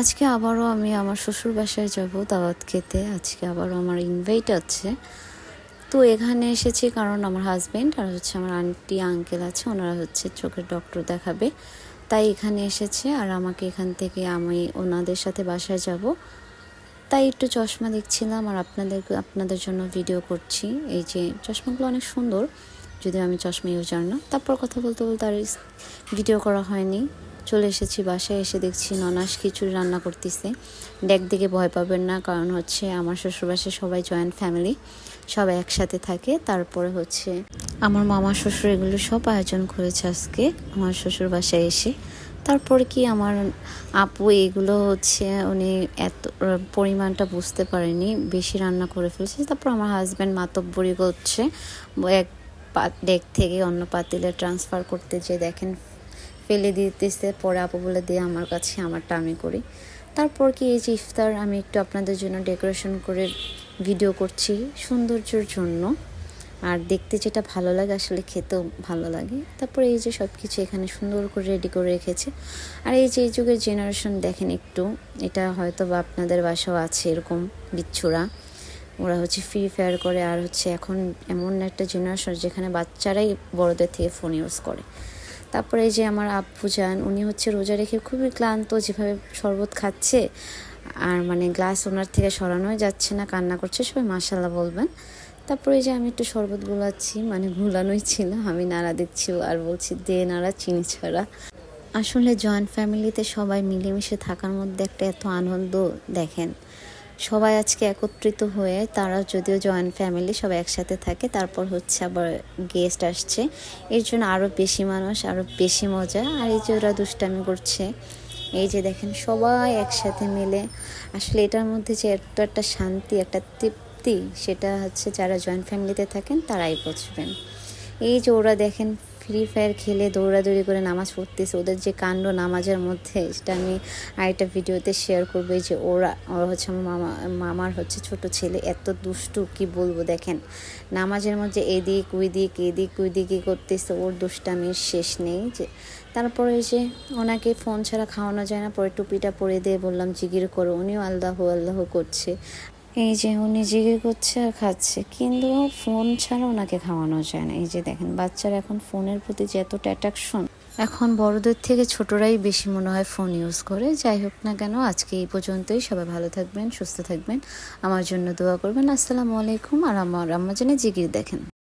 আজকে আবারও আমি আমার শ্বশুর বাসায় যাব দাওয়াত খেতে। আজকে আবারও আমার ইনভাইট আছে। তো এখানে এসেছি কারণ আমার হাজবেন্ড আর হচ্ছে আমার আন্টি আঙ্কেল আছে, ওনারা হচ্ছে চোখের ডক্টর দেখাবে, তাই এখানে এসেছে। আর আমাকে এখান থেকে আমি ওনাদের সাথে বাসায় যাব, তাই একটু চশমা দেখছিলাম আর আপনাদের জন্য ভিডিও করছি। এই যে চশমাগুলো অনেক সুন্দর, যদিও আমি চশমা ইউজার না। তারপর কথা বলতে বলতে আর ভিডিও করা হয়নি। চলে এসেছি বাসায়, এসে দেখছি ননাস খিচুড়ি রান্না করতেছে। ডেক দিকে ভয় পাবেন না, কারণ হচ্ছে আমার শ্বশুরবাসায় সবাই জয়েন্ট ফ্যামিলি, সবাই একসাথে থাকে। তারপরে হচ্ছে আমার মামা শ্বশুর এগুলো সব আয়োজন করেছে আজকে আমার শ্বশুর বাসায় এসে। তারপরে কি আমার আপু এগুলো হচ্ছে উনি এত পরিমাণটা বুঝতে পারেনি, বেশি রান্না করে ফেলছে। তারপর আমার হাজব্যান্ড মাতব্বরি করছে, এক ডেক থেকে অন্য পাতিলে ট্রান্সফার করতে, যে দেখেন ফেলে দিতেছে। পরে আপু বলে দিয়ে আমার কাছে, আমারটা আমি করি। তারপর কি এই যে ইফতার আমি একটু আপনাদের জন্য ডেকোরেশন করে ভিডিও করছি সৌন্দর্যের জন্য, আর দেখতে যেটা ভালো লাগে আসলে খেতেও ভালো লাগে। তারপরে এই যে সব কিছু এখানে সুন্দর করে রেডি করে রেখেছে। আর এই যে এই যুগের জেনারেশন দেখেন একটু, এটা হয়তো বা আপনাদের বাসাও আছে এরকম বিচ্ছুরা, ওরা হচ্ছে ফ্রি ফায়ার করে। আর হচ্ছে এখন এমন একটা জেনারেশন যেখানে বাচ্চারাই বড়দের থেকে ফোন ইউজ করে। তারপরে এই যে আমার আব্বু যান, উনি হচ্ছে রোজা রেখে খুবই ক্লান্ত, যেভাবে শরবত খাচ্ছে আর মানে গ্লাস ওনার থেকে সরানোই যাচ্ছে না, কান্না করছে। সবাই মাশাল্লাহ বলবেন। তারপরে যে আমি একটু শরবত গুলাচ্ছি, মানে গুলানোই ছিল, আমি নাড়া দিচ্ছি আর বলছি দে নাড়া চিনি ছাড়া। আসলে জয়েন্ট ফ্যামিলিতে সবাই মিলেমিশে থাকার মধ্যে একটা এত আনন্দ দেখেন। সবাই আজকে একত্রিত হয়ে, তারা যদিও জয়েন্ট ফ্যামিলি সবাই একসাথে থাকে, তারপর হচ্ছে আবার গেস্ট আসছে, এর জন্য আরও বেশি মানুষ, আরও বেশি মজা। আর এই যে ওরা দুষ্টামি করছে, এই যে দেখেন সবাই একসাথে মিলে। আসলে এটার মধ্যে যে একটা শান্তি, একটা তৃপ্তি, সেটা হচ্ছে যারা জয়েন্ট ফ্যামিলিতে থাকেন তারাই বুঝবেন। এই যে ওরা দেখেন ফ্রি ফায়ার খেলে দৌড়াদৌড়ি করে নামাজ পড়তেছে, ওদের যে কাণ্ড নামাজের মধ্যে, সেটা আমি আরেকটা ভিডিওতে শেয়ার করবো। এই যে ওরা হচ্ছে আমার মামার হচ্ছে ছোট ছেলে, এত দুষ্টু কি বলবো। দেখেন নামাজের মধ্যে এদিক ওইদিক করতেছে, ওর দুষ্টামির শেষ নেই। যে তারপরে যে ওনাকে ফোন ছাড়া খাওয়ানো যায় না, পরে টুপিটা পরে দিয়ে বললাম জিগির করো, উনিও আল্লাহ আল্লাহ করছে। এই যে উনি জিগির করছে আর খাচ্ছে, কিন্তু ফোন ছাড়া ওনাকে খাওয়ানো যায় না। এই যে দেখেন বাচ্চারা এখন ফোনের প্রতি যে এতটা অ্যাট্রাকশন, এখন বড়দের থেকে ছোটরাই বেশি মনে হয় ফোন ইউজ করে। যাই হোক না কেন, আজকে এই পর্যন্তই। সবাই ভালো থাকবেন, সুস্থ থাকবেন, আমার জন্য দোয়া করবেন। আসসালামু আলাইকুম। আর আমার আম্মা জানে জিগির দেখেন।